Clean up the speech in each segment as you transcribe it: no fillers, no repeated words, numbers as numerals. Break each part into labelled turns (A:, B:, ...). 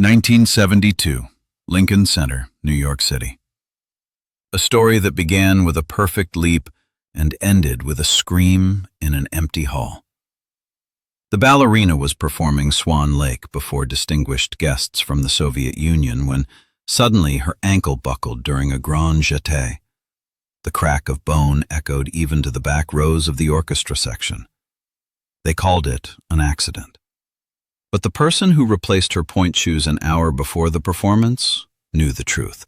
A: 1972, Lincoln Center, New York City. A story that began with a perfect leap and ended with a scream in an empty hall. The ballerina was performing Swan Lake before distinguished guests from the Soviet Union when suddenly her ankle buckled during a grand jeté. The crack of bone echoed even to the back rows of the orchestra section. They called it an accident. But the person who replaced her pointe shoes an hour before the performance knew the truth.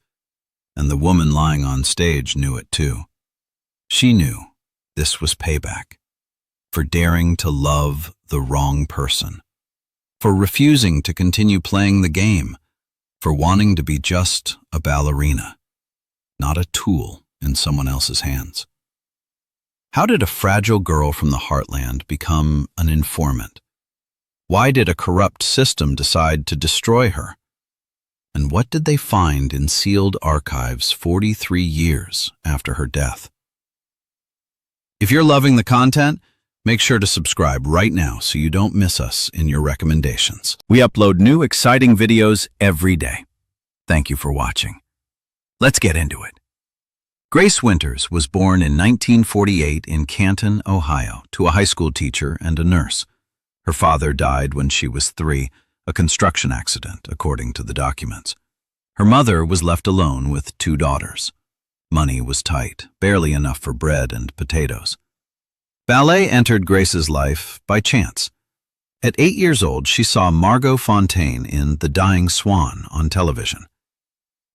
A: And the woman lying on stage knew it too. She knew this was payback for daring to love the wrong person, for refusing to continue playing the game, for wanting to be just a ballerina, not a tool in someone else's hands. How did a fragile girl from the heartland become an informant? Why did a corrupt system decide to destroy her? And what did they find in sealed archives 43 years after her death? If you're loving the content, make sure to subscribe right now so you don't miss us in your recommendations. We upload new, exciting videos every day. Thank you for watching. Let's get into it. Grace Winters was born in 1948 in Canton, Ohio, to a high school teacher and a nurse. Her father died when she was 3, a construction accident, according to the documents. Her mother was left alone with 2 daughters. Money was tight, barely enough for bread and potatoes. Ballet entered Grace's life by chance. At 8 years old, she saw Margot Fonteyn in The Dying Swan on television.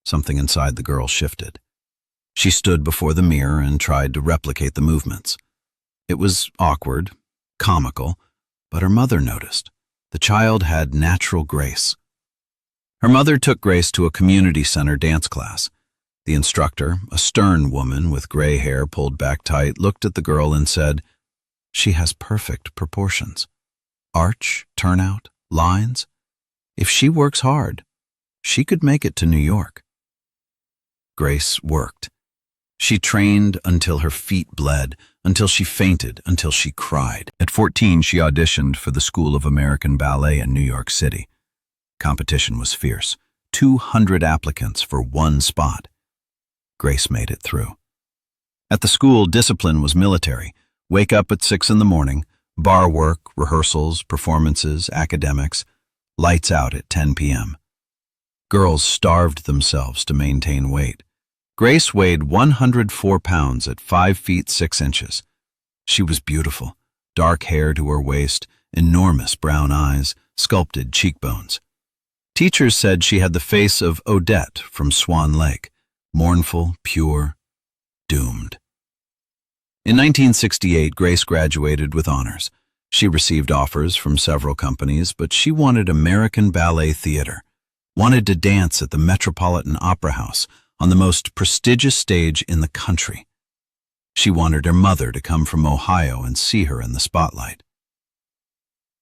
A: Something inside the girl shifted. She stood before the mirror and tried to replicate the movements. It was awkward, comical, but her mother noticed. The child had natural grace. Her mother took Grace to a community center dance class. The instructor, a stern woman with gray hair pulled back tight, looked at the girl and said, "She has perfect proportions. Arch, turnout, lines. If she works hard, she could make it to New York." Grace worked. She trained until her feet bled, until she fainted, until she cried. At 14, she auditioned for the School of American Ballet in New York City. Competition was fierce. 200 applicants for 1 spot. Grace made it through. At the school, discipline was military. Wake up at 6 in the morning, bar work, rehearsals, performances, academics, lights out at 10 p.m. Girls starved themselves to maintain weight. Grace weighed 104 pounds at 5 feet 6 inches. She was beautiful, dark hair to her waist, enormous brown eyes, sculpted cheekbones. Teachers said she had the face of Odette from Swan Lake, mournful, pure, doomed. In 1968, Grace graduated with honors. She received offers from several companies, but she wanted American Ballet Theatre, wanted to dance at the Metropolitan Opera House, on the most prestigious stage in the country. She wanted her mother to come from Ohio and see her in the spotlight.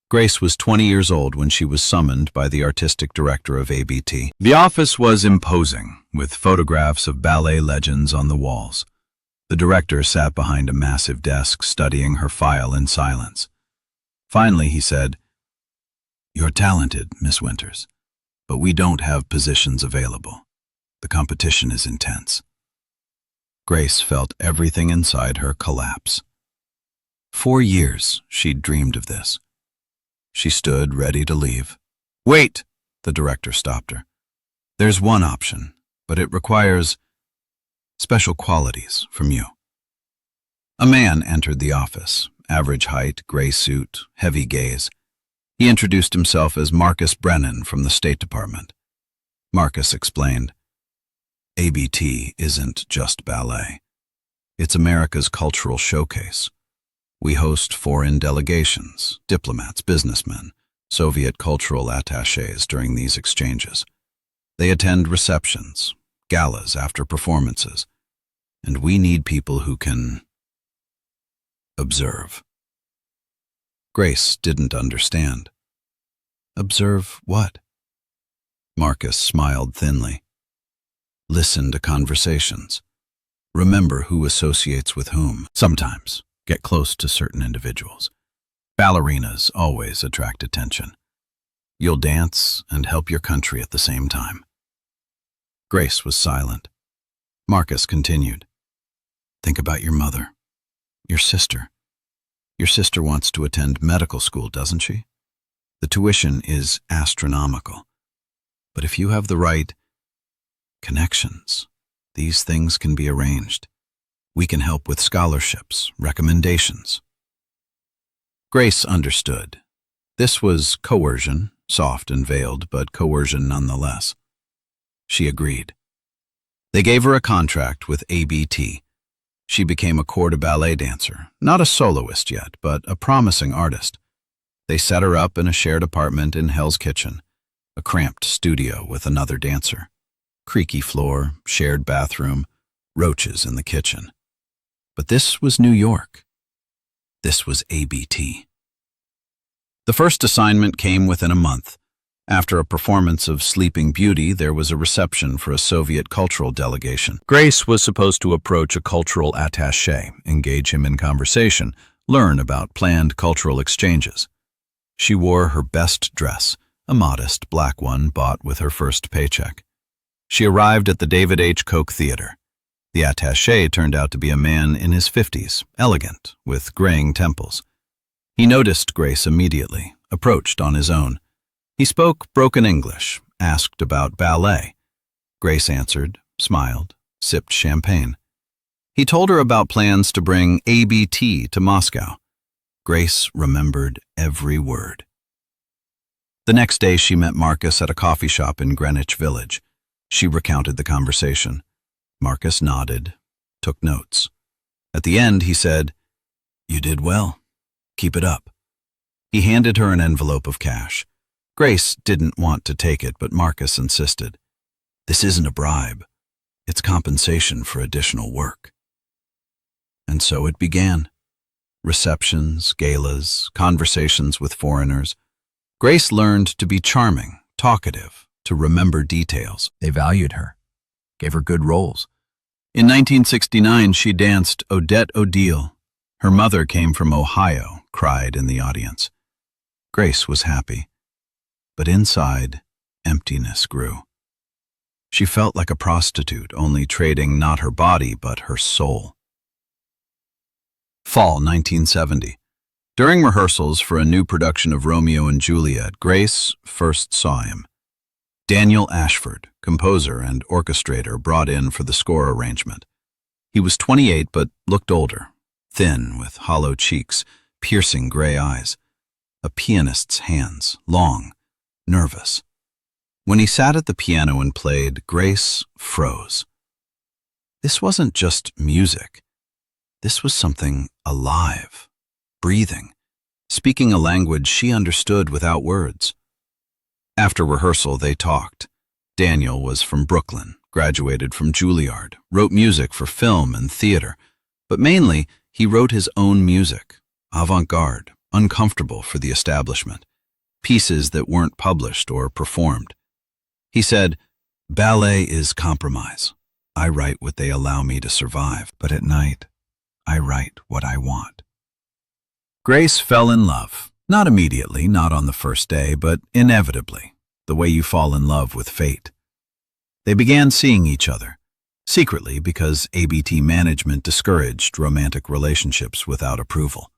A: Grace was 20 years old when she was summoned by the artistic director of ABT. The office was imposing, with photographs of ballet legends on the walls. The director sat behind a massive desk, studying her file in silence. Finally, he said, "You're talented, Miss Winters, but we don't have positions available. The competition is intense." Grace felt everything inside her collapse. 4 years she'd dreamed of this. She stood ready to leave. "Wait!" the director stopped her. "There's one option, but it requires special qualities from you." A man entered the office, average height, gray suit, heavy gaze. He introduced himself as Marcus Brennan from the State Department. Marcus explained, "ABT isn't just ballet. It's America's cultural showcase. We host foreign delegations, diplomats, businessmen, Soviet cultural attachés during these exchanges. They attend receptions, galas after performances, and we need people who can observe." Grace didn't understand. Observe what? Marcus smiled thinly. Listen to conversations. Remember who associates with whom. Sometimes get close to certain individuals. Ballerinas always attract attention. You'll dance and help your country at the same time." Grace was silent. Marcus continued. "Think about your mother, your sister. Your sister wants to attend medical school, doesn't she? The tuition is astronomical. But if you have the right connections, these things can be arranged. We can help with scholarships, recommendations." Grace understood. This was coercion, soft and veiled, but coercion nonetheless. She agreed. They gave her a contract with ABT. She became a corps de ballet dancer, not a soloist yet, but a promising artist. They set her up in a shared apartment in Hell's Kitchen, a cramped studio with another dancer. Creaky floor, shared bathroom, roaches in the kitchen. But this was New York. This was ABT. The first assignment came within a month. After a performance of Sleeping Beauty, there was a reception for a Soviet cultural delegation. Grace was supposed to approach a cultural attaché, engage him in conversation, learn about planned cultural exchanges. She wore her best dress, a modest black one bought with her first paycheck. She arrived at the David H. Koch Theatre. The attaché turned out to be a man in his 50s, elegant, with graying temples. He noticed Grace immediately, approached on his own. He spoke broken English, asked about ballet. Grace answered, smiled, sipped champagne. He told her about plans to bring ABT to Moscow. Grace remembered every word. The next day she met Marcus at a coffee shop in Greenwich Village. She recounted the conversation. Marcus nodded, took notes. At the end he said, "You did well. Keep it up." He handed her an envelope of cash. Grace didn't want to take it, but Marcus insisted. "This isn't a bribe. It's compensation for additional work." And so it began. Receptions, galas, conversations with foreigners. Grace learned to be charming, talkative, to remember details. They valued her, gave her good roles. In 1969, she danced Odette Odile. Her mother came from Ohio, cried in the audience. Grace was happy. But inside, emptiness grew. She felt like a prostitute, only trading not her body, but her soul. Fall 1970. During rehearsals for a new production of Romeo and Juliet, Grace first saw him. Daniel Ashford, composer and orchestrator, brought in for the score arrangement. He was 28 but looked older, thin with hollow cheeks, piercing gray eyes. A pianist's hands, long, nervous. When he sat at the piano and played, Grace froze. This wasn't just music. This was something alive, breathing, speaking a language she understood without words. After rehearsal, they talked. Daniel was from Brooklyn, graduated from Juilliard, wrote music for film and theater, but mainly he wrote his own music, avant-garde, uncomfortable for the establishment. Pieces that weren't published or performed. He said, "Ballet is compromise. I write what they allow me to survive, but at night, I write what I want." Grace fell in love, not immediately, not on the first day, but inevitably, the way you fall in love with fate. They began seeing each other, secretly because ABT management discouraged romantic relationships without approval.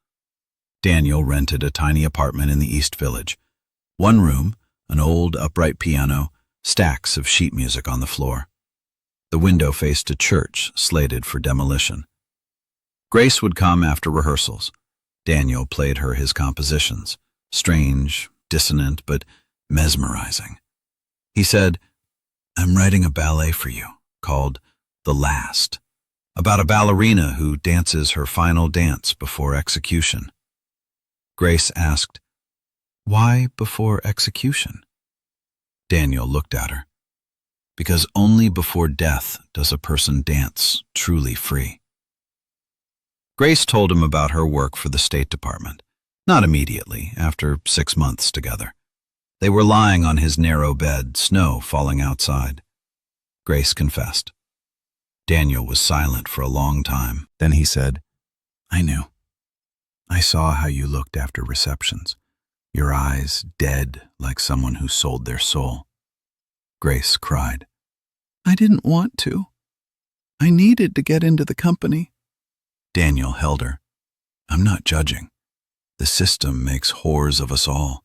A: Daniel rented a tiny apartment in the East Village. One room, an old upright piano, stacks of sheet music on the floor. The window faced a church slated for demolition. Grace would come after rehearsals. Daniel played her his compositions, strange, dissonant, but mesmerizing. He said, "I'm writing a ballet for you, called The Last, about a ballerina who dances her final dance before execution." Grace asked, "Why before execution?" Daniel looked at her. "Because only before death does a person dance truly free." Grace told him about her work for the State Department. Not immediately, after 6 months together. They were lying on his narrow bed, snow falling outside. Grace confessed. Daniel was silent for a long time. Then he said, "I knew. I saw how you looked after receptions. your eyes dead like someone who sold their soul. Grace cried.
B: I didn't want to. I needed to get into the company.
A: Daniel held her. I'm not judging. The system makes whores of us all.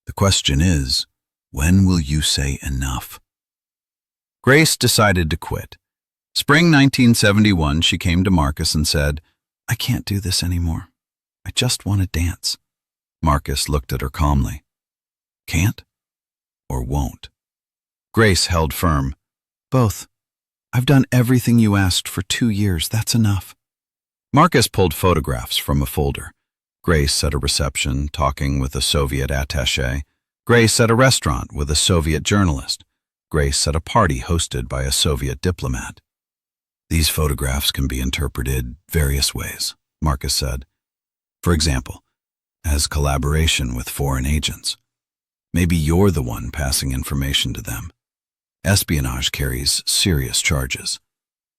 A: The question is, when will you say enough? Grace decided to quit. Spring 1971, she came to Marcus and said, I can't do this anymore. I just want to dance. Marcus looked at her calmly. Can't or won't? Grace held firm. Both. I've done everything you asked for 2 years. That's enough. Marcus pulled photographs from a folder. Grace at a reception talking with a Soviet attaché. Grace at a restaurant with a Soviet journalist. Grace at a party hosted by a Soviet diplomat. These photographs can be interpreted various ways, Marcus said. For example, as collaboration with foreign agents. Maybe you're the one passing information to them. Espionage carries serious charges.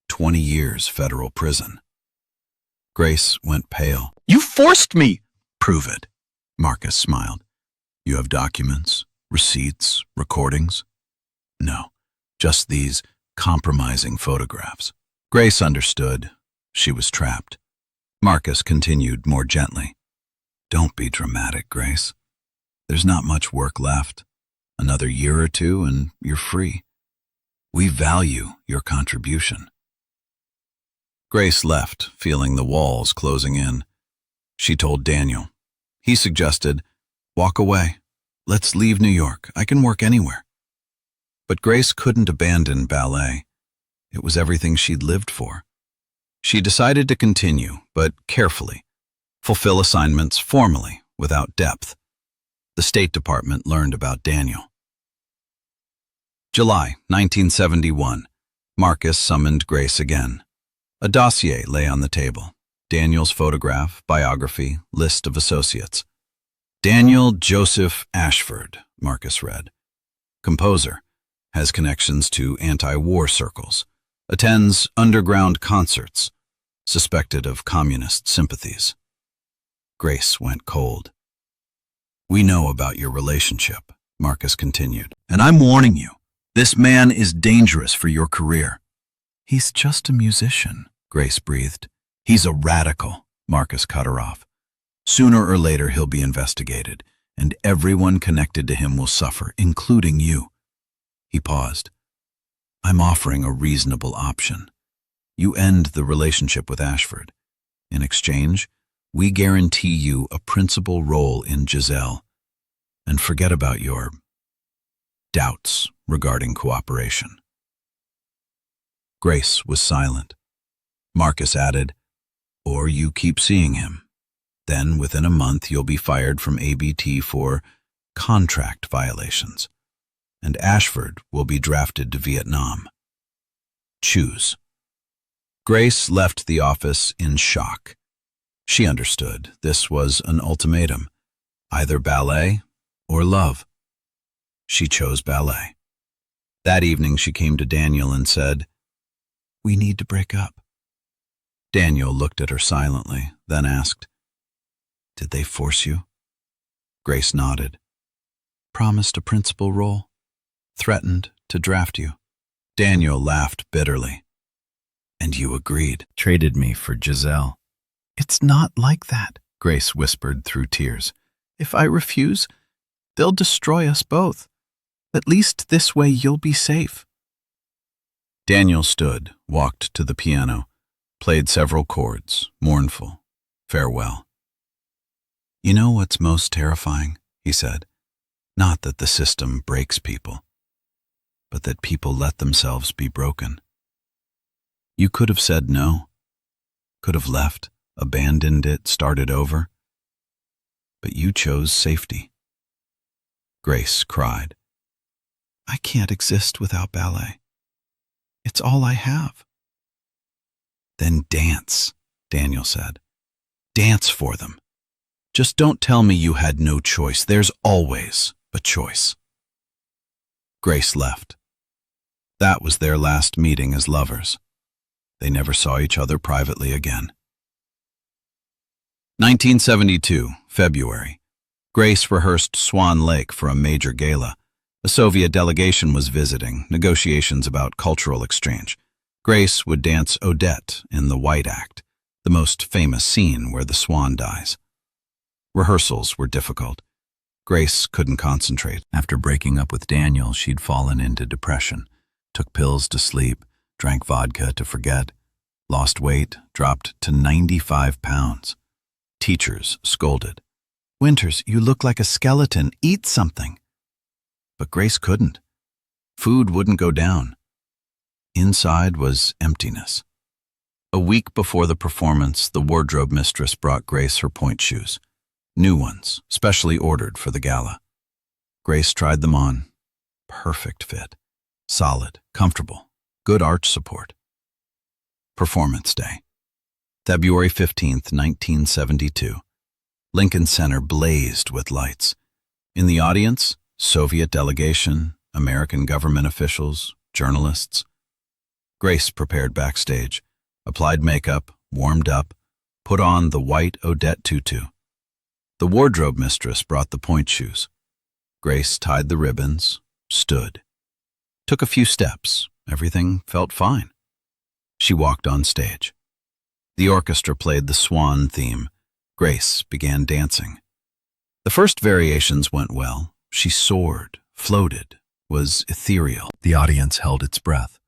A: 20 years federal prison. Grace went pale.
B: You forced me!
A: Prove it. Marcus smiled. You have documents, receipts, recordings? No, just these compromising photographs. Grace understood. She was trapped. Marcus continued more gently. Don't be dramatic, Grace. There's not much work left. Another year or two and you're free. We value your contribution. Grace left, feeling the walls closing in. She told Daniel. He suggested, walk away. Let's leave New York. I can work anywhere. But Grace couldn't abandon ballet. It was everything she'd lived for. She decided to continue, but carefully. Fulfill assignments formally, without depth. The State Department learned about Daniel. July 1971. Marcus summoned Grace again. A dossier lay on the table. Daniel's photograph, biography, list of associates. Daniel Joseph Ashford, Marcus read. Composer, has connections to anti-war circles, attends underground concerts, suspected of communist sympathies. Grace went cold. We know about your relationship, Marcus continued, and I'm warning you, this man is dangerous for your career. He's just a musician, Grace breathed. He's a radical, Marcus cut her off. Sooner or later he'll be investigated, and everyone connected to him will suffer, including you. He paused. I'm offering a reasonable option. You end the relationship with Ashford. In exchange, we guarantee you a principal role in Giselle, and forget about your doubts regarding cooperation. Grace was silent. Marcus added, or you keep seeing him. Then within a month you'll be fired from ABT for contract violations, and Ashford will be drafted to Vietnam. Choose. Grace left the office in shock. She understood this was an ultimatum, either ballet or love. She chose ballet. That evening she came to Daniel and said, we need to break up. Daniel looked at her silently, then asked, did they force you? Grace nodded. Promised a principal role. Threatened to draft you. Daniel laughed bitterly. And you agreed. Traded me for Giselle. It's not like that, Grace whispered through tears. If I refuse, they'll destroy us both. At least this way you'll be safe. Daniel stood, walked to the piano, played several chords, mournful, farewell. You know what's most terrifying, he said. Not that the system breaks people, but that people let themselves be broken. You could have said no, could have left, abandoned it, started over, but you chose safety. Grace cried. I can't exist without ballet. It's all I have. Then dance, Daniel said. Dance for them. Just don't tell me you had no choice. There's always a choice. Grace left. That was their last meeting as lovers. They never saw each other privately again. 1972, February. Grace rehearsed Swan Lake for a major gala. A Soviet delegation was visiting, negotiations about cultural exchange. Grace would dance Odette in the White Act, the most famous scene where the swan dies. Rehearsals were difficult. Grace couldn't concentrate. After breaking up with Daniel, she'd fallen into depression, took pills to sleep, drank vodka to forget, lost weight, dropped to 95 pounds. Teachers scolded. "Winters, you look like a skeleton. Eat something." But Grace couldn't. Food wouldn't go down. Inside was emptiness. A week before the performance, the wardrobe mistress brought Grace her pointe shoes. New ones, specially ordered for the gala. Grace tried them on. Perfect fit. Solid, comfortable, good arch support. Performance day. February 15th, 1972. Lincoln Center blazed with lights. In the audience, Soviet delegation, American government officials, journalists. Grace prepared backstage, applied makeup, warmed up, put on the white Odette tutu. The wardrobe mistress brought the pointe shoes. Grace tied the ribbons, stood. Took a few steps. Everything felt fine. She walked on stage. The orchestra played the Swan theme. Grace began dancing. The first variations went well. She soared, floated, was ethereal. The audience held its breath.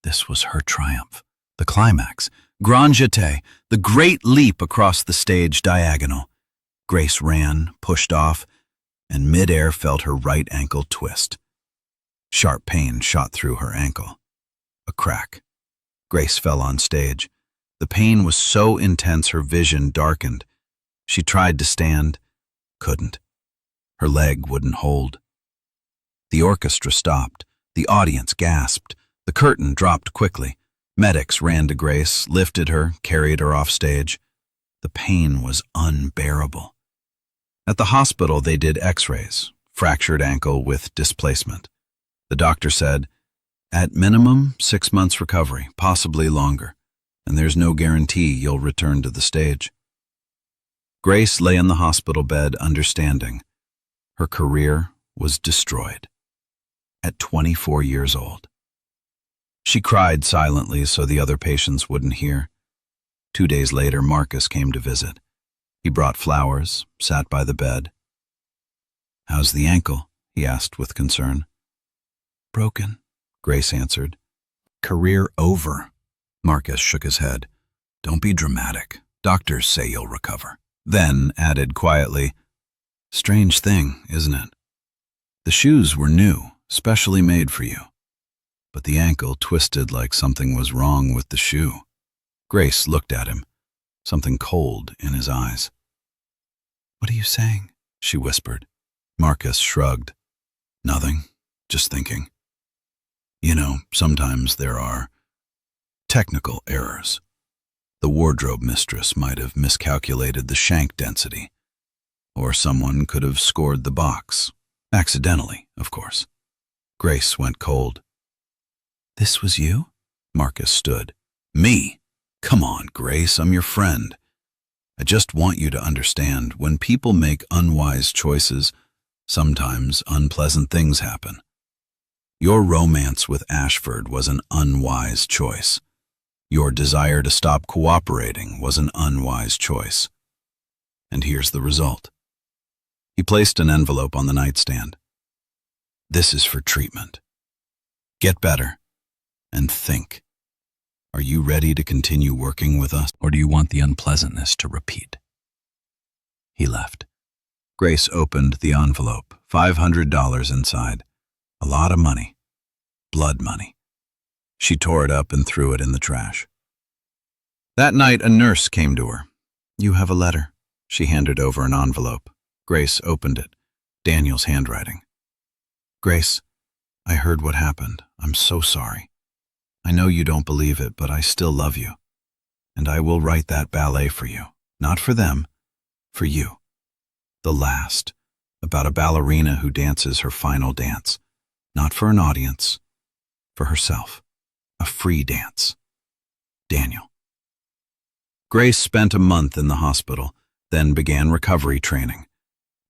A: This was her triumph. The climax, grand jeté, the great leap across the stage diagonal. Grace ran, pushed off, and midair felt her right ankle twist. Sharp pain shot through her ankle. A crack. Grace fell on stage. The pain was so intense her vision darkened. She tried to stand, couldn't. Her leg wouldn't hold. The orchestra stopped. The audience gasped. The curtain dropped quickly. Medics ran to Grace, lifted her, carried her off stage. The pain was unbearable. At the hospital, they did x-rays, fractured ankle with displacement. The doctor said, "At minimum, 6 months recovery, possibly longer, and there's no guarantee you'll return to the stage." Grace lay in the hospital bed understanding. Her career was destroyed. At 24 years old. She cried silently so the other patients wouldn't hear. 2 days later, Marcus came to visit. He brought flowers, sat by the bed. "How's the ankle?" he asked with concern. "Broken," Grace answered. "Career over." Marcus shook his head. "Don't be dramatic. Doctors say you'll recover." Then added quietly, "Strange thing, isn't it? The shoes were new, specially made for you. But the ankle twisted like something was wrong with the shoe." Grace looked at him, something cold in his eyes. "What are you saying?" she whispered. Marcus shrugged. "Nothing, just thinking. You know, sometimes there are technical errors. The wardrobe mistress might have miscalculated the shank density, or someone could have scored the box. Accidentally, of course." Grace went cold. "This was you?" Marcus stood. "Me? Come on, Grace, I'm your friend. I just want you to understand, when people make unwise choices, sometimes unpleasant things happen. Your romance with Ashford was an unwise choice. Your desire to stop cooperating was an unwise choice. And here's the result." He placed an envelope on the nightstand. "This is for treatment. Get better, and think. Are you ready to continue working with us, or do you want the unpleasantness to repeat?" He left. Grace opened the envelope, $500 inside. A lot of money. Blood money. She tore it up and threw it in the trash. That night, a nurse came to her. "You have a letter." She handed over an envelope. Grace opened it. Daniel's handwriting. "Grace, I heard what happened. I'm so sorry. I know you don't believe it, but I still love you. And I will write that ballet for you. Not for them, for you. The last, about a ballerina who dances her final dance. Not for an audience, for herself. A free dance. Daniel." Grace spent a month in the hospital, then began recovery training.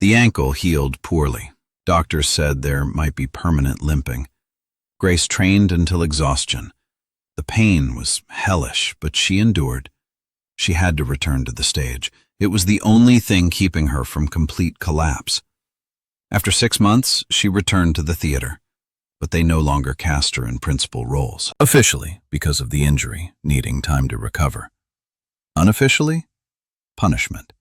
A: The ankle healed poorly. Doctors said there might be permanent limping. Grace trained until exhaustion. The pain was hellish, but she endured. She had to return to the stage. It was the only thing keeping her from complete collapse. After 6 months, she returned to the theater, but they no longer cast her in principal roles. Officially, because of the injury, needing time to recover. Unofficially, punishment.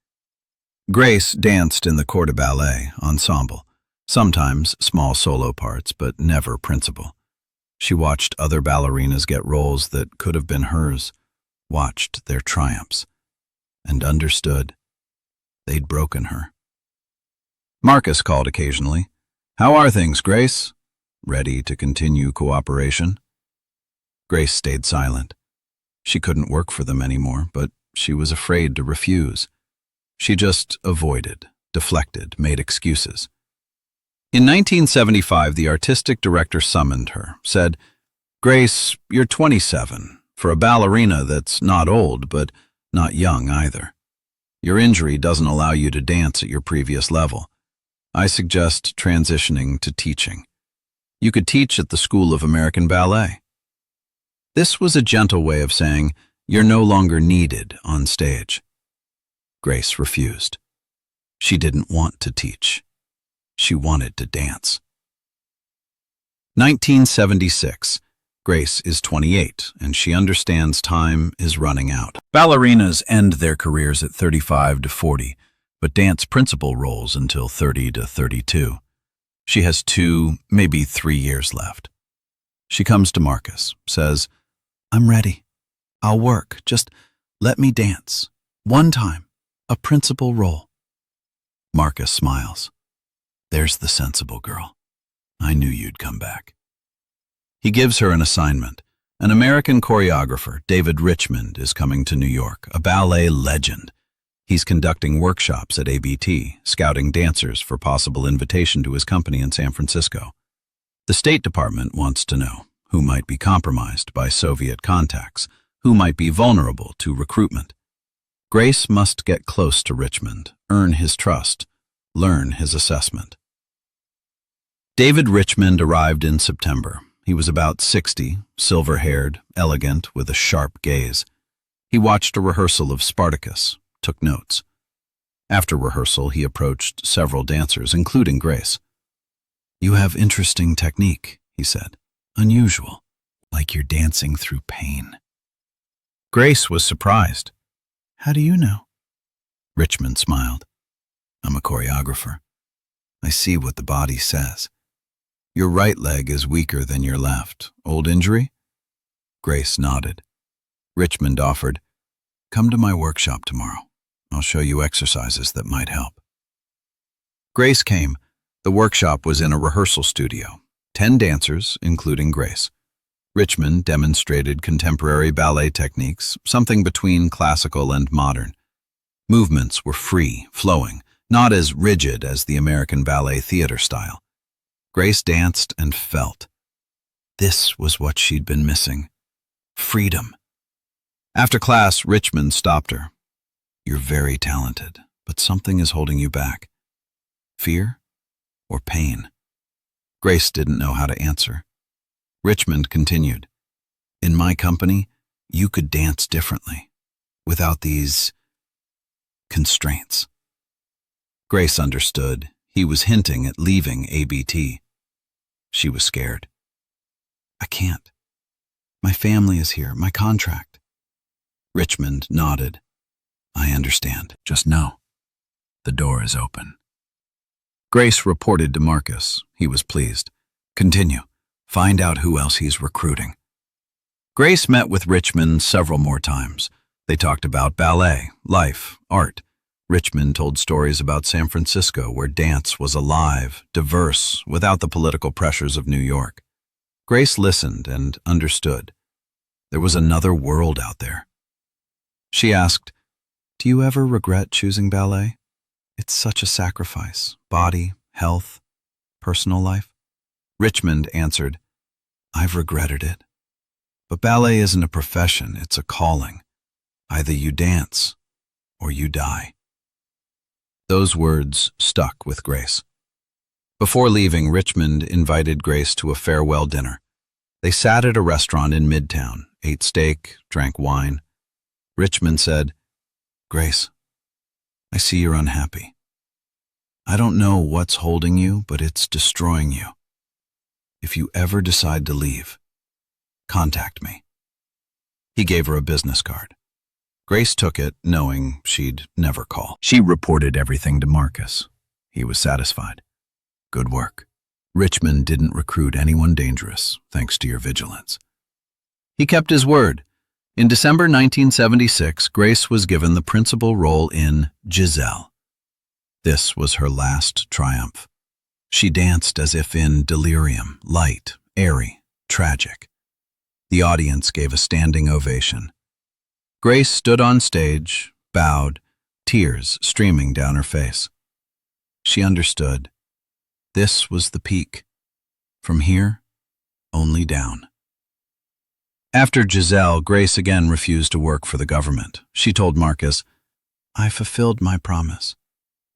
A: Grace danced in the corps de ballet ensemble, sometimes small solo parts, but never principal. She watched other ballerinas get roles that could have been hers, watched their triumphs, and understood they'd broken her. Marcus called occasionally. "How are things, Grace?" Ready to continue cooperation. Grace stayed silent. She couldn't work for them anymore, but she was afraid to refuse. She just avoided, deflected, made excuses. In 1975, the artistic director summoned her, said, "Grace, you're 27, for a ballerina that's not old, but not young either. Your injury doesn't allow you to dance at your previous level. I suggest transitioning to teaching. You could teach at the School of American Ballet." This was a gentle way of saying, "You're no longer needed on stage." Grace refused. She didn't want to teach. She wanted to dance. 1976. Grace is 28, and she understands time is running out. Ballerinas end their careers at 35 to 40, but dance principal roles until 30 to 32. She has 2, maybe 3 years left. She comes to Marcus, says, "I'm ready. I'll work. Just let me dance. One time. A principal role." Marcus smiles. "There's the sensible girl. I knew you'd come back." He gives her an assignment. An American choreographer, David Richmond, is coming to New York, a ballet legend. He's conducting workshops at ABT, scouting dancers for possible invitation to his company in San Francisco. The State Department wants to know who might be compromised by Soviet contacts, who might be vulnerable to recruitment. Grace must get close to Richmond, earn his trust, learn his assessment. David Richmond arrived in September. He was about 60, silver-haired, elegant, with a sharp gaze. He watched a rehearsal of Spartacus, took notes. After rehearsal, he approached several dancers, including Grace. "You have interesting technique," he said. "Unusual, like you're dancing through pain." Grace was surprised. "How do you know?" Richmond smiled. "I'm a choreographer. I see what the body says. Your right leg is weaker than your left. Old injury?" Grace nodded. Richmond offered, "Come to my workshop tomorrow. I'll show you exercises that might help." Grace came. The workshop was in a rehearsal studio. 10 dancers, including Grace. Richmond demonstrated contemporary ballet techniques, something between classical and modern. Movements were free, flowing, not as rigid as the American Ballet Theatre style. Grace danced and felt. This was what she'd been missing. Freedom. After class, Richmond stopped her. "You're very talented, but something is holding you back. Fear or pain?" Grace didn't know how to answer. Richmond continued, "In my company, you could dance differently, without these constraints." Grace understood. He was hinting at leaving ABT. She was scared. "I can't. My family is here, my contract." Richmond nodded. "I understand. Just know, the door is open." Grace reported to Marcus. He was pleased. "Continue. Find out who else he's recruiting." Grace met with Richmond several more times. They talked about ballet, life, art. Richmond told stories about San Francisco, where dance was alive, diverse, without the political pressures of New York. Grace listened and understood. There was another world out there. She asked, "Do you ever regret choosing ballet? It's such a sacrifice, body, health, personal life." Richmond answered, "I've regretted it. But ballet isn't a profession, it's a calling. Either you dance or you die." Those words stuck with Grace. Before leaving, Richmond invited Grace to a farewell dinner. They sat at a restaurant in Midtown, ate steak, drank wine. Richmond said, "Grace, I see you're unhappy. I don't know what's holding you, but it's destroying you. If you ever decide to leave, contact me." He gave her a business card. Grace took it, knowing she'd never call. She reported everything to Marcus. He was satisfied. "Good work. Richmond didn't recruit anyone dangerous, thanks to your vigilance." He kept his word. In December 1976, Grace was given the principal role in Giselle. This was her last triumph. She danced as if in delirium, light, airy, tragic. The audience gave a standing ovation. Grace stood on stage, bowed, tears streaming down her face. She understood. This was the peak. From here, only down. After Giselle, Grace again refused to work for the government. She told Marcus, "I fulfilled my promise.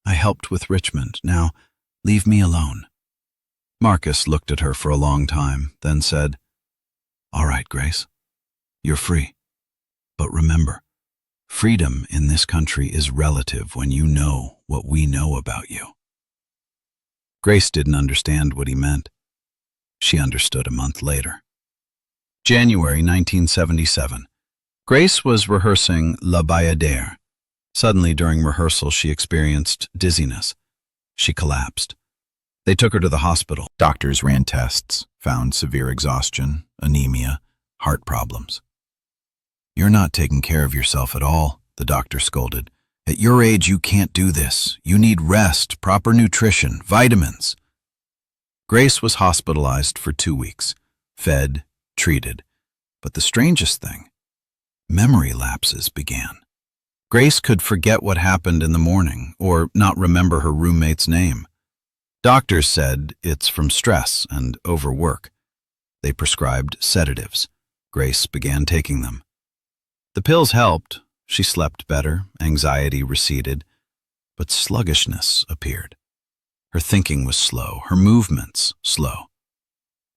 A: I helped with Richmond. Now, leave me alone." Marcus looked at her for a long time, then said, "All right, Grace, you're free. But remember, freedom in this country is relative when you know what we know about you." Grace didn't understand what he meant. She understood a month later. January 1977. Grace was rehearsing La Bayadère. Suddenly, during rehearsal, she experienced dizziness. She collapsed. They took her to the hospital. Doctors ran tests, found severe exhaustion, anemia, heart problems. "You're not taking care of yourself at all," the doctor scolded. "At your age, you can't do this. You need rest, proper nutrition, vitamins." Grace was hospitalized for 2 weeks, fed, treated. But the strangest thing, memory lapses began. Grace could forget what happened in the morning or not remember her roommate's name. Doctors said it's from stress and overwork. They prescribed sedatives. Grace began taking them. The pills helped. She slept better, anxiety receded, but sluggishness appeared. Her thinking was slow, her movements slow.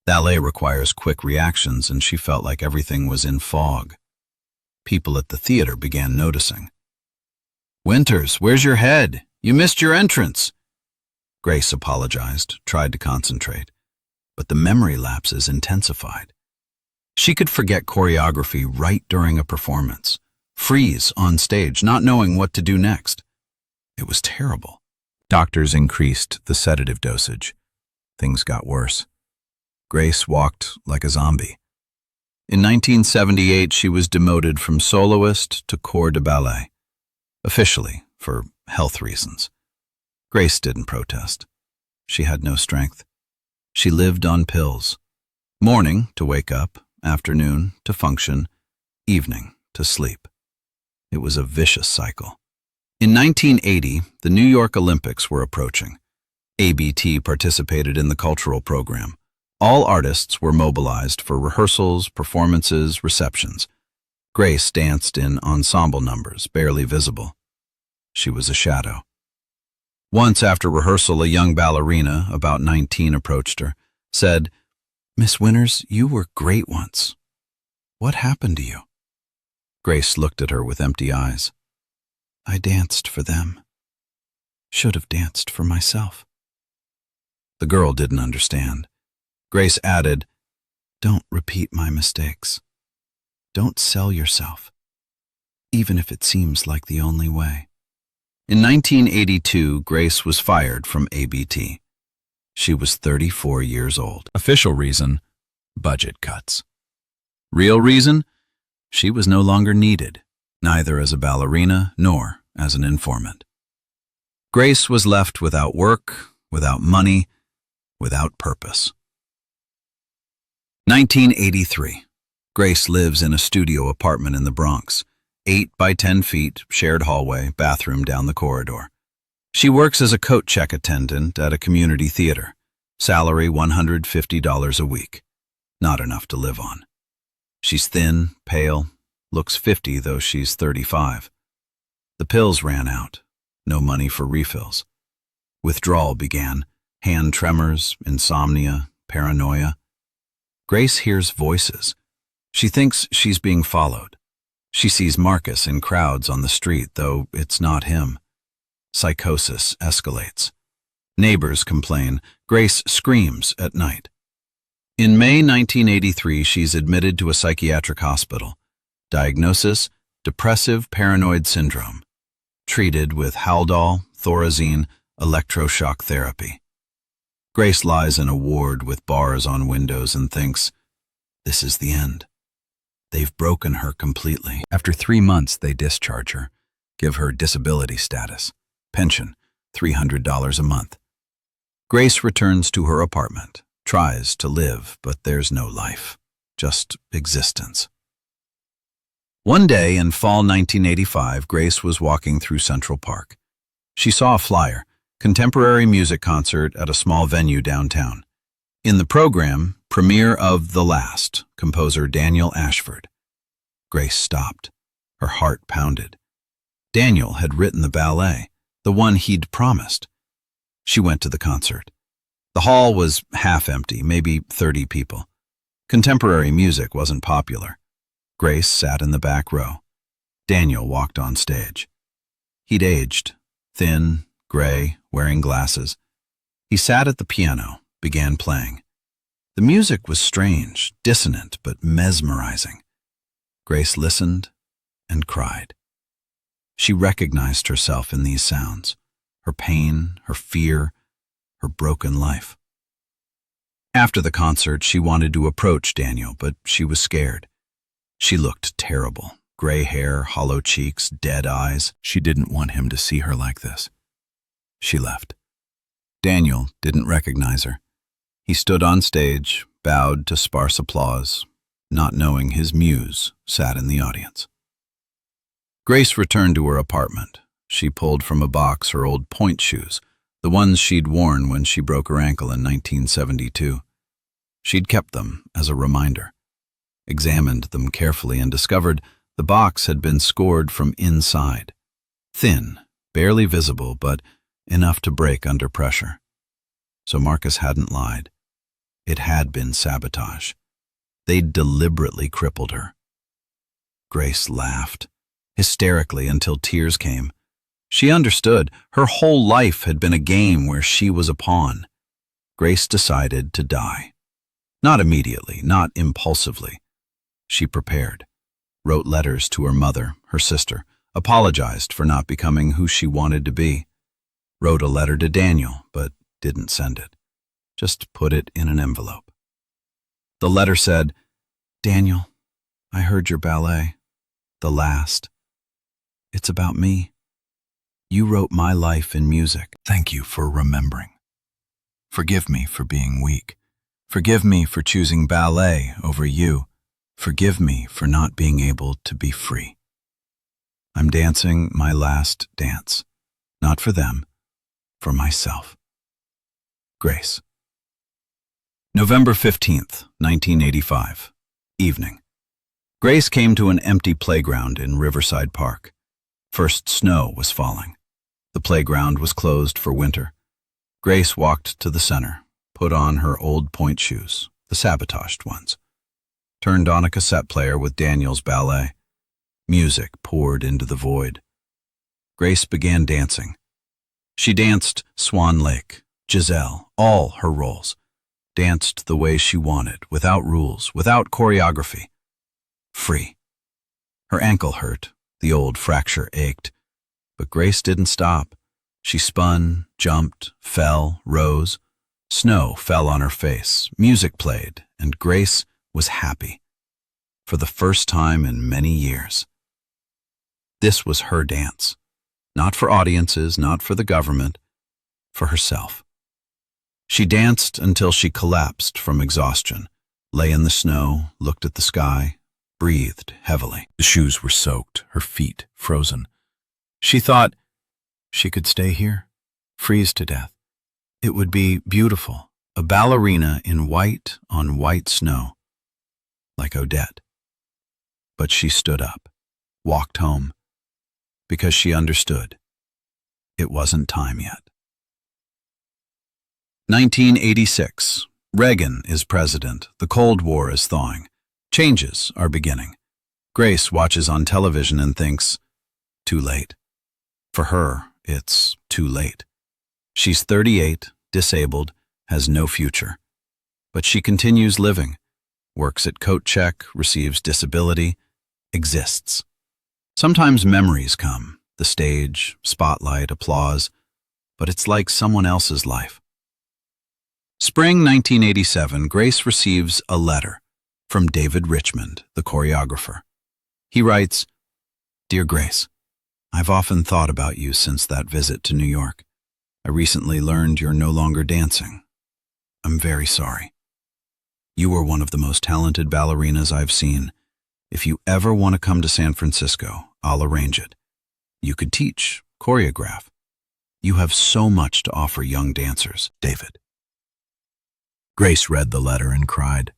A: Ballet requires quick reactions, and she felt like everything was in fog. People at the theater began noticing. "Winters, where's your head? You missed your entrance." Grace apologized, tried to concentrate, but the memory lapses intensified. She could forget choreography right during a performance, freeze on stage, not knowing what to do next. It was terrible. Doctors increased the sedative dosage. Things got worse. Grace walked like a zombie. In 1978, she was demoted from soloist to corps de ballet, officially for health reasons. Grace didn't protest. She had no strength. She lived on pills. Morning to wake up, afternoon to function, evening to sleep. It was a vicious cycle. In 1980, the New York Olympics were approaching. ABT participated in the cultural program. All artists were mobilized for rehearsals, performances, receptions. Grace danced in ensemble numbers, barely visible. She was a shadow. Once after rehearsal, a young ballerina, about 19, approached her, said, "Miss Winters, you were great once. What happened to you?" Grace looked at her with empty eyes. "I danced for them. Should have danced for myself." The girl didn't understand. Grace added, "Don't repeat my mistakes. Don't sell yourself, even if it seems like the only way." In 1982, Grace was fired from ABT. She was 34 years old. Official reason, budget cuts. Real reason, she was no longer needed, neither as a ballerina nor as an informant. Grace was left without work, without money, without purpose. 1983. Grace lives in a studio apartment in the Bronx. 8 by 10 feet, shared hallway, bathroom down the corridor. She works as a coat check attendant at a community theater. Salary $150 a week. Not enough to live on. She's thin, pale, looks 50 though she's 35. The pills ran out. no money for refills. Withdrawal began, hand tremors, insomnia, paranoia. Grace hears voices. She thinks she's being followed. She sees Marcus in crowds on the street, though it's not him. Psychosis escalates. Neighbors complain. Grace screams at night. In May 1983, she's admitted to a psychiatric hospital. Diagnosis: depressive paranoid syndrome. Treated with Haldol, Thorazine, electroshock therapy. Grace lies in a ward with bars on windows and thinks, this is the end. They've broken her completely. After 3 months, they discharge her, give her disability status, pension, $300 a month. Grace returns to her apartment, tries to live, but there's no life, just existence. One day in fall 1985, Grace was walking through Central Park. She saw a flyer, contemporary music concert at a small venue downtown. In the program, premiere of The Last, composer Daniel Ashford. Grace stopped. Her heart pounded. Daniel had written the ballet, the one he'd promised. She went to the concert. The hall was half empty, maybe 30 people. Contemporary music wasn't popular. Grace sat in the back row. Daniel walked on stage. He'd aged, thin, gray, wearing glasses. He sat at the piano, began playing. The music was strange, dissonant, but mesmerizing. Grace listened and cried. She recognized herself in these sounds, her pain, her fear, her broken life. After the concert, she wanted to approach Daniel, but she was scared. She looked terrible, gray hair, hollow cheeks, dead eyes. She didn't want him to see her like this. She left. Daniel didn't recognize her. He stood on stage, bowed to sparse applause, not knowing his muse sat in the audience. Grace returned to her apartment. She pulled from a box her old pointe shoes, the ones she'd worn when she broke her ankle in 1972. She'd kept them as a reminder, examined them carefully, and discovered the box had been scored from inside. Thin, barely visible, but enough to break under pressure. So Marcus hadn't lied. It had been sabotage. They'd deliberately crippled her. Grace laughed, hysterically, until tears came. She understood. Her whole life had been a game where she was a pawn. Grace decided to die. Not immediately, not impulsively. She prepared, wrote letters to her mother, her sister, apologized for not becoming who she wanted to be, wrote a letter to Daniel, but didn't send it, just put it in an envelope. The letter said, "Daniel, I heard your ballet, The Last. It's about me. You wrote my life in music. Thank you for remembering. Forgive me for being weak. Forgive me for choosing ballet over you. Forgive me for not being able to be free. I'm dancing my last dance, not for them, for myself. Grace." November 15th, 1985, evening. Grace came to an empty playground in Riverside Park. First snow was falling. The playground was closed for winter. Grace walked to the center, put on her old pointe shoes, the sabotaged ones, turned on a cassette player with Daniel's ballet. Music poured into the void. Grace began dancing. She danced Swan Lake, Giselle, all her roles. Danced the way she wanted, without rules, without choreography. Free. Her ankle hurt, the old fracture ached. But Grace didn't stop. She spun, jumped, fell, rose. Snow fell on her face, music played, and Grace was happy. For the first time in many years. This was her dance. Not for audiences, not for the government, for herself. She danced until she collapsed from exhaustion, lay in the snow, looked at the sky, breathed heavily. The shoes were soaked, her feet frozen. She thought she could stay here, freeze to death. It would be beautiful, a ballerina in white on white snow, like Odette. But she stood up, walked home, because she understood. it wasn't time yet. 1986. Reagan is president. The Cold War is thawing. Changes are beginning. Grace watches on television and thinks, too late. For her, it's too late. She's 38, disabled, has no future. But she continues living, works at coat check, receives disability, exists. Sometimes memories come, the stage, spotlight, applause, but it's like someone else's life. Spring 1987, Grace receives a letter from David Richmond, the choreographer. He writes, "Dear Grace, I've often thought about you since that visit to New York. I recently learned you're no longer dancing. I'm very sorry. You were one of the most talented ballerinas I've seen. If you ever want to come to San Francisco, I'll arrange it. You could teach, choreograph. You have so much to offer young dancers, David." Grace read the letter and cried.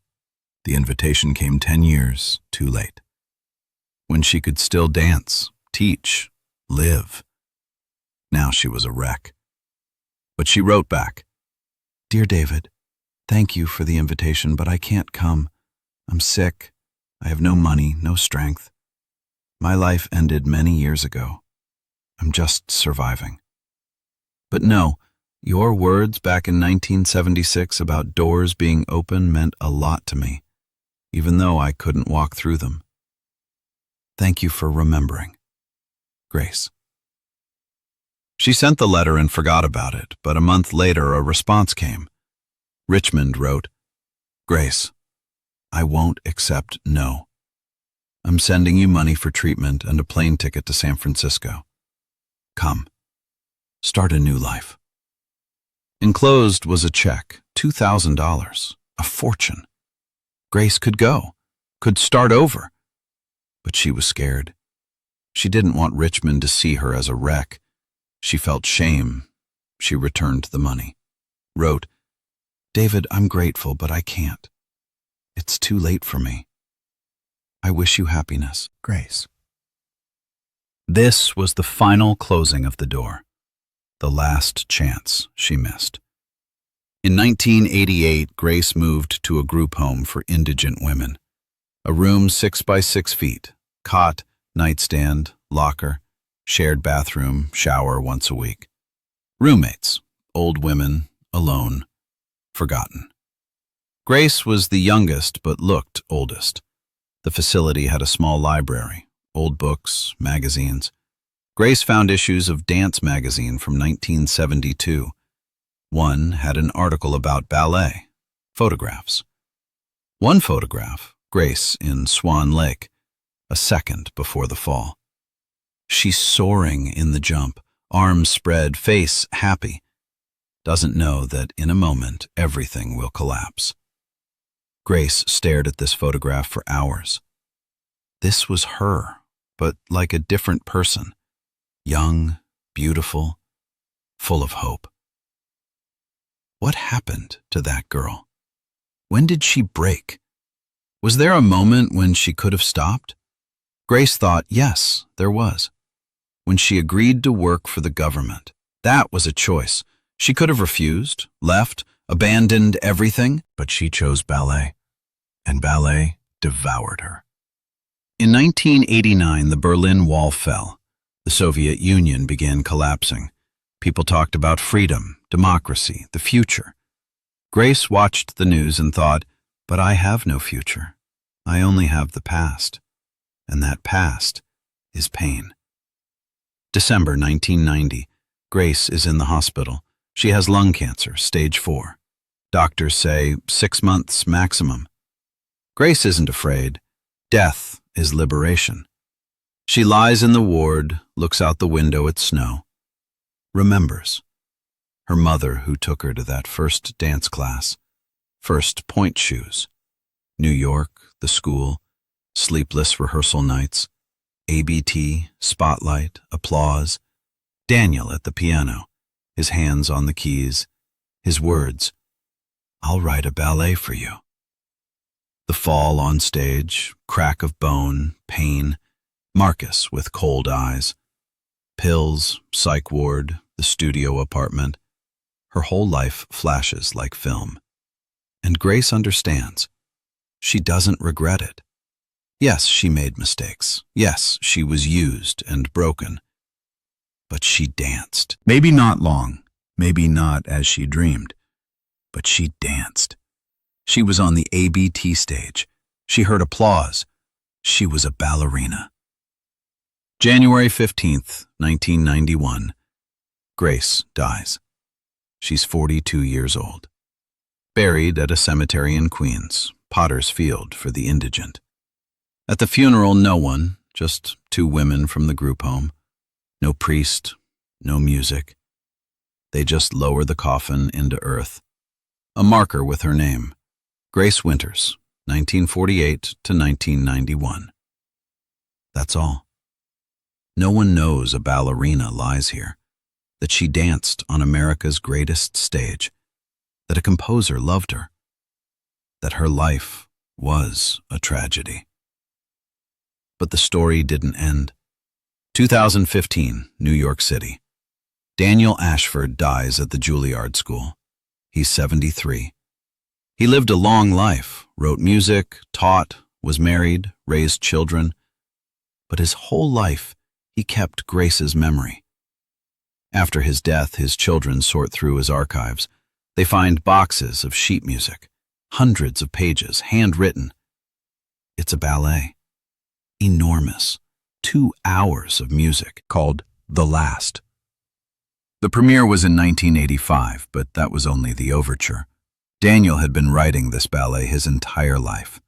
A: The invitation came 10 years too late. When she could still dance, teach, live. Now she was a wreck. But she wrote back, "Dear David, thank you for the invitation, but I can't come. I'm sick. I have no money, no strength. My life ended many years ago. I'm just surviving. But no, your words back in 1976 about doors being open meant a lot to me, even though I couldn't walk through them. Thank you for remembering. Grace." She sent the letter and forgot about it, but a month later a response came. Richmond wrote, "Grace, I won't accept no. I'm sending you money for treatment and a plane ticket to San Francisco. Come, start a new life." Enclosed was a check, $2,000, a fortune. Grace could go, could start over. But she was scared. She didn't want Richmond to see her as a wreck. She felt shame. She returned the money. Wrote, "David, I'm grateful, but I can't. It's too late for me. I wish you happiness, Grace." This was the final closing of the door, the last chance she missed. In 1988, Grace moved to a group home for indigent women. A room 6 by 6 feet, cot, nightstand, locker, shared bathroom, shower once a week. Roommates, old women, alone, forgotten. Grace was the youngest but looked oldest. The facility had a small library, old books, magazines. Grace found issues of Dance magazine from 1972. One had an article about ballet, photographs. One photograph, Grace in Swan Lake, a second before the fall. She's soaring in the jump, arms spread, face happy. Doesn't know that in a moment everything will collapse. Grace stared at this photograph for hours. This was her, but like a different person. Young, beautiful, full of hope. What happened to that girl? When did she break? Was there a moment when she could have stopped? Grace thought, yes, there was. When she agreed to work for the government. That was a choice. She could have refused, left, abandoned everything, but she chose ballet. And ballet devoured her. In 1989, the Berlin Wall fell. The Soviet Union began collapsing. People talked about freedom, democracy, the future. Grace watched the news and thought, but I have no future. I only have the past. And that past is pain. December 1990. Grace is in the hospital. She has lung cancer, stage 4. Doctors say 6 months maximum. Grace isn't afraid. Death is liberation. She lies in the ward, looks out the window at snow. Remembers her mother who took her to that first dance class, first pointe shoes, New York, the school, sleepless rehearsal nights, ABT, spotlight, applause, Daniel at the piano, his hands on the keys, his words, "I'll write a ballet for you." The fall on stage, crack of bone, pain, Marcus with cold eyes, pills, psych ward, the studio apartment. Her whole life flashes like film. And Grace understands. She doesn't regret it. Yes, she made mistakes. Yes, she was used and broken. But she danced. Maybe not long, maybe not as she dreamed, but she danced. She was on the ABT stage. She heard applause. She was a ballerina. January 15th, 1991. Grace dies. She's 42 years old. Buried at a cemetery in Queens, Potter's Field for the indigent. At the funeral, no one, just two women from the group home. No priest, no music. They just lower the coffin into earth. A marker with her name, Grace Winters, 1948 to 1991. That's all. No one knows a ballerina lies here, that she danced on America's greatest stage, that a composer loved her, that her life was a tragedy. But the story didn't end. 2015, New York City. Daniel Ashford dies at the Juilliard School. He's 73. He lived a long life, wrote music, taught, was married, raised children. But his whole life, he kept Grace's memory. After his death, his children sort through his archives. They find boxes of sheet music, hundreds of pages, handwritten. It's a ballet. Enormous. 2 hours of music called The Last. The premiere was in 1985, but that was only the overture. Daniel had been writing this ballet his entire life.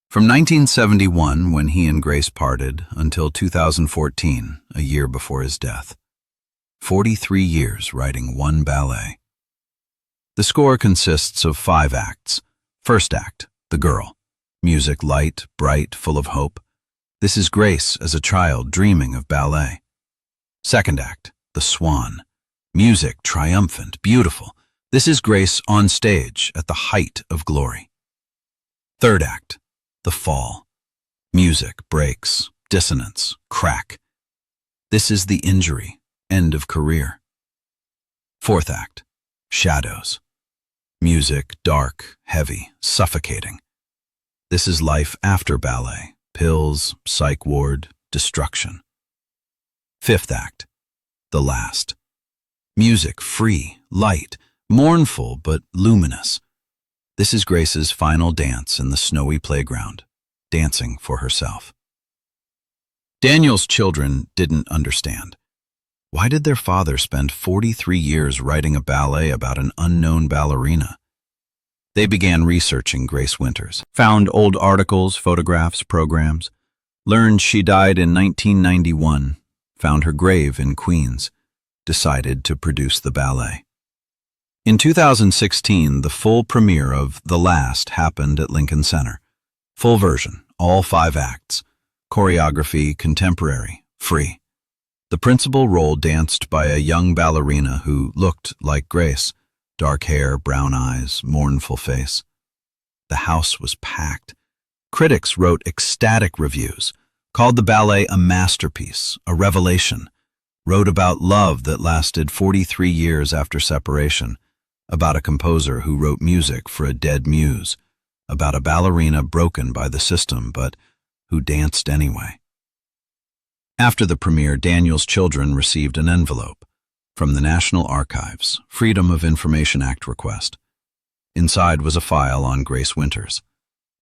A: From 1971, when he and Grace parted, until 2014, a year before his death. 43 years writing one ballet. The score consists of 5 acts. First act, The Girl. Music light, bright, full of hope. This is Grace as a child dreaming of ballet. Second act, The Swan. Music triumphant, beautiful. This is Grace on stage at the height of glory. Third act, The Fall. Music breaks, dissonance, crack. This is the injury, end of career. Fourth act, Shadows. Music dark, heavy, suffocating. This is life after ballet. Pills, psych ward, destruction. Fifth act, The Last. Music free, light, mournful but luminous. This is Grace's final dance in the snowy playground, dancing for herself. Daniel's children didn't understand. Why did their father spend 43 years writing a ballet about an unknown ballerina? They began researching Grace Winters, found old articles, photographs, programs, learned she died in 1991, found her grave in Queens, decided to produce the ballet. In 2016, the full premiere of The Last happened at Lincoln Center. Full version, all 5 acts, choreography, contemporary, free. The principal role danced by a young ballerina who looked like Grace. Dark hair, brown eyes, mournful face. The house was packed. Critics wrote ecstatic reviews, called the ballet a masterpiece, a revelation, wrote about love that lasted 43 years after separation, about a composer who wrote music for a dead muse, about a ballerina broken by the system but who danced anyway. After the premiere, Daniel's children received an envelope from the National Archives, Freedom of Information Act request. Inside was a file on Grace Winters,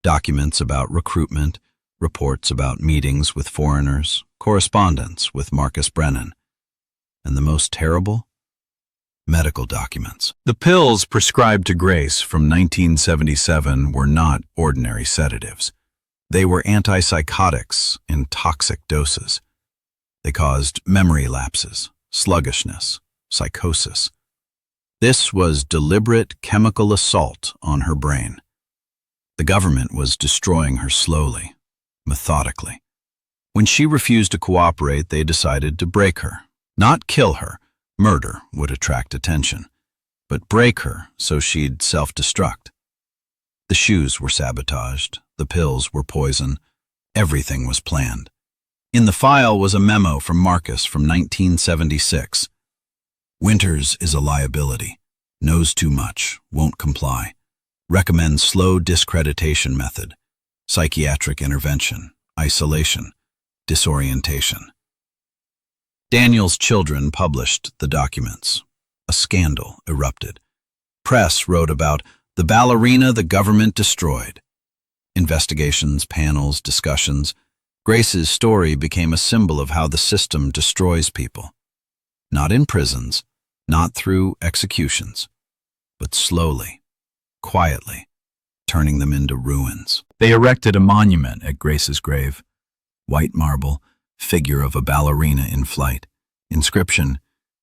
A: documents about recruitment, reports about meetings with foreigners, correspondence with Marcus Brennan, and the most terrible? Medical documents. The pills prescribed to Grace from 1977 were not ordinary sedatives. They were antipsychotics in toxic doses. They caused memory lapses, sluggishness, psychosis. This was deliberate chemical assault on her brain. The government was destroying her slowly, methodically. When she refused to cooperate, they decided to break her. Not kill her, murder would attract attention, but break her so she'd self-destruct. The shoes were sabotaged, the pills were poison, everything was planned. In the file was a memo from Marcus from 1976. Winters is a liability. Knows too much, won't comply. Recommends slow discreditation method. Psychiatric intervention, isolation, disorientation. Daniel's children published the documents. A scandal erupted. Press wrote about the ballerina the government destroyed. Investigations, panels, discussions. Grace's story became a symbol of how the system destroys people. Not in prisons, not through executions, but slowly, quietly, turning them into ruins. They erected a monument at Grace's grave. White marble, figure of a ballerina in flight. Inscription,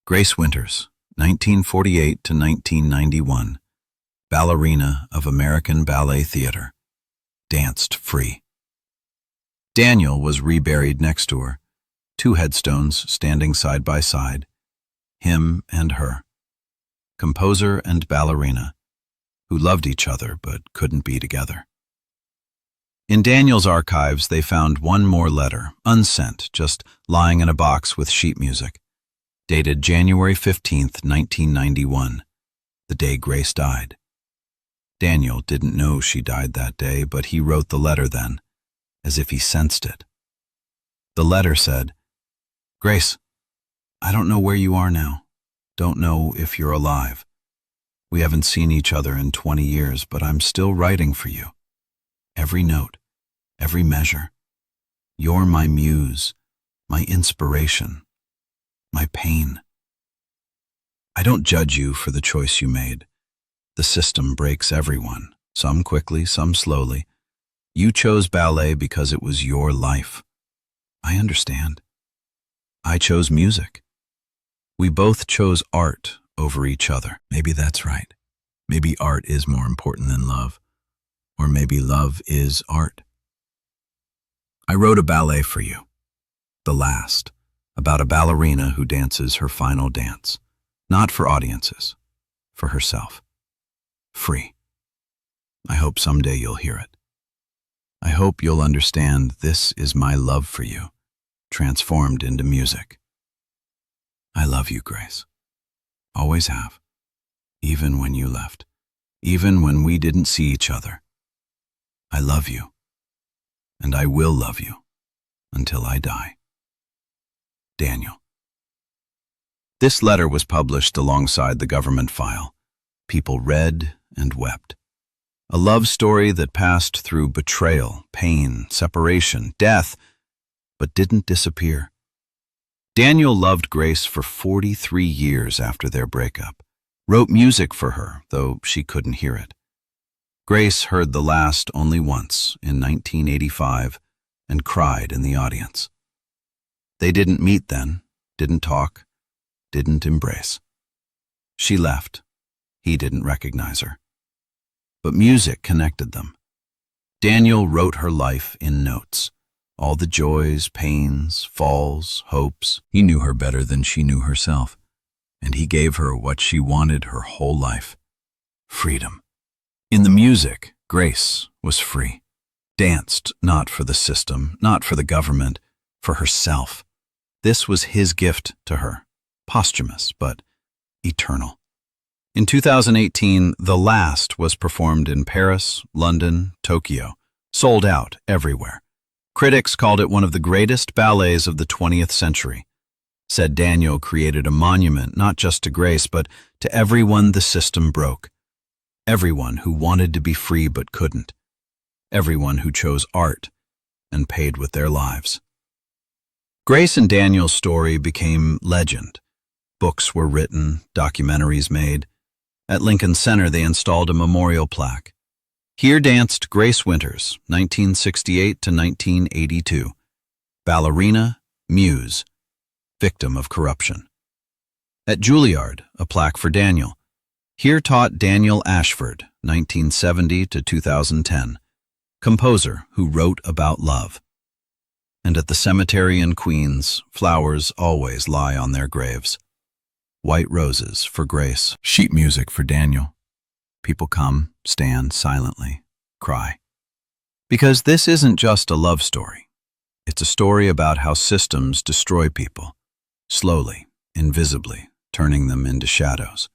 A: Grace Winters, 1948 to 1991. Ballerina of American Ballet Theatre. Danced free. Daniel was reburied next to her. 2 headstones standing side by side. Him and her. Composer and ballerina, who loved each other but couldn't be together. In Daniel's archives, they found one more letter, unsent, just lying in a box with sheet music, dated January 15th, 1991, the day Grace died. Daniel didn't know she died that day, but he wrote the letter then, as if he sensed it. The letter said, "Grace, I don't know where you are now. Don't know if you're alive. We haven't seen each other in 20 years, but I'm still writing for you. Every note, every measure. You're my muse, my inspiration, my pain. I don't judge you for the choice you made. The system breaks everyone, some quickly, some slowly. You chose ballet because it was your life. I understand. I chose music. We both chose art over each other. Maybe that's right. Maybe art is more important than love. Or maybe love is art. I wrote a ballet for you. The last, about a ballerina who dances her final dance. Not for audiences, for herself. Free. I hope someday you'll hear it. I hope you'll understand this is my love for you, transformed into music. I love you, Grace. Always have. Even when you left. Even when we didn't see each other. I love you. And I will love you until I die. Daniel. This letter was published alongside the government file. People read and wept. A love story that passed through betrayal, pain, separation, death, but didn't disappear. Daniel loved Grace for 43 years after their breakup, wrote music for her, though she couldn't hear it. Grace heard the last only once in 1985 and cried in the audience. They didn't meet then, didn't talk, didn't embrace. She left. He didn't recognize her. But music connected them. Daniel wrote her life in notes. All the joys, pains, falls, hopes. He knew her better than she knew herself. And he gave her what she wanted her whole life. Freedom. In the music, Grace was free. Danced not for the system, not for the government, for herself. This was his gift to her. Posthumous, but eternal. In 2018, The Last was performed in Paris, London, Tokyo, sold out everywhere. Critics called it one of the greatest ballets of the 20th century. Said Daniel created a monument not just to Grace, but to everyone the system broke. Everyone who wanted to be free but couldn't. Everyone who chose art and paid with their lives. Grace and Daniel's story became legend. Books were written, documentaries made. At Lincoln Center, they installed a memorial plaque. Here danced Grace Winters, 1968 to 1982. Ballerina, muse, victim of corruption. At Juilliard, a plaque for Daniel. Here taught Daniel Ashford, 1970 to 2010, composer who wrote about love. And at the cemetery in Queens, flowers always lie on their graves. White roses for Grace, sheet music for Daniel. People come, stand silently, cry. Because this isn't just a love story. It's a story about how systems destroy people, slowly, invisibly, turning them into shadows,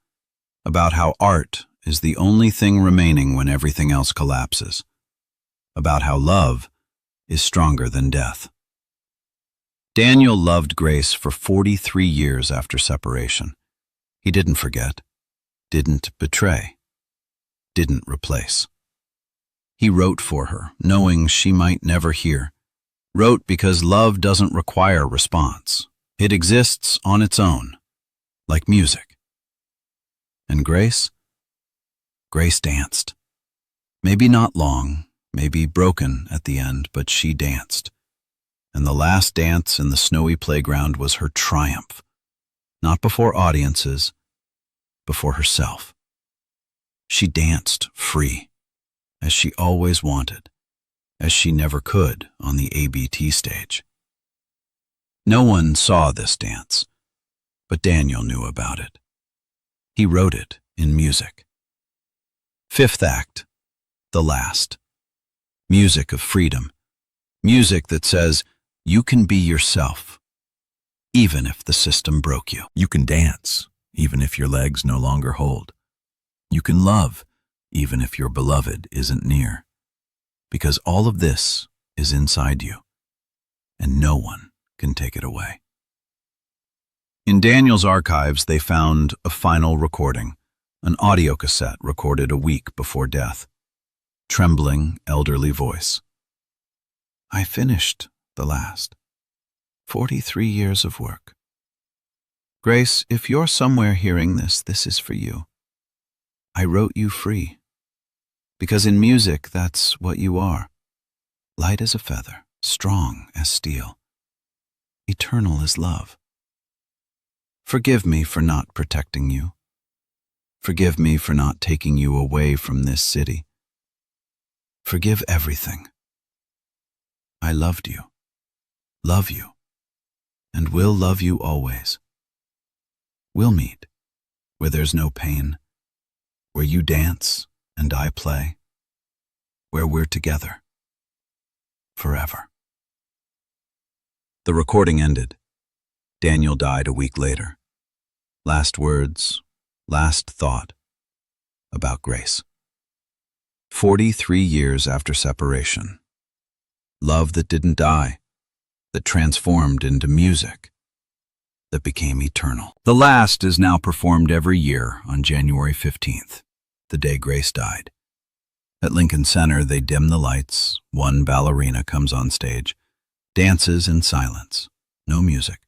A: about how art is the only thing remaining when everything else collapses, about how love is stronger than death. Daniel loved Grace for 43 years after separation. He didn't forget, didn't betray, didn't replace. He wrote for her, knowing she might never hear. Wrote because love doesn't require response. It exists on its own, like music. And Grace? Grace danced. Maybe not long, maybe broken at the end, but she danced. And the last dance in the snowy playground was her triumph, not before audiences, before herself. She danced free, as she always wanted, as she never could on the ABT stage. No one saw this dance, but Daniel knew about it. He wrote it in music. Fifth act, the last. Music of freedom. Music that says, you can be yourself, even if the system broke you. You can dance, even if your legs no longer hold. You can love, even if your beloved isn't near. Because all of this is inside you, and no one can take it away. In Daniel's archives, they found a final recording, an audio cassette recorded a week before death. Trembling, elderly voice. I finished the last. 43 years of work. Grace, if you're somewhere hearing this, this is for you. I wrote you free. Because in music, that's what you are. Light as a feather, strong as steel. Eternal as love. Forgive me for not protecting you. Forgive me for not taking you away from this city. Forgive everything. I loved you, love you, and will love you always. We'll meet where there's no pain, where you dance and I play, where we're together forever. The recording ended. Daniel died a week later. Last words, last thought about Grace. 43 years after separation. Love that didn't die, that transformed into music, that became eternal. The last is now performed every year on January 15th, the day Grace died. At Lincoln Center, they dim the lights, one ballerina comes on stage, dances in silence, no music,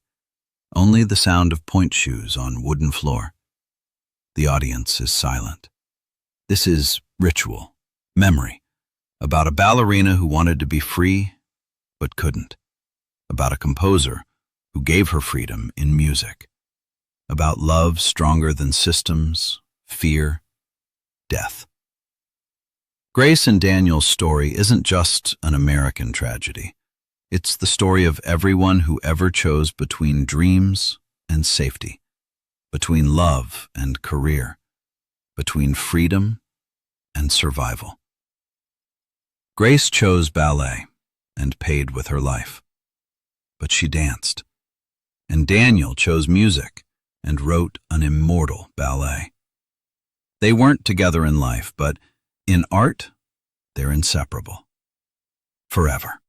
A: only the sound of pointe shoes on wooden floor. The audience is silent. This is ritual, memory, about a ballerina who wanted to be free, but couldn't. About a composer who gave her freedom in music. About love stronger than systems, fear, death. Grace and Daniel's story isn't just an American tragedy. It's the story of everyone who ever chose between dreams and safety, between love and career, between freedom and survival. Grace chose ballet and paid with her life, but she danced. And Daniel chose music and wrote an immortal ballet. They weren't together in life, but in art, they're inseparable. Forever.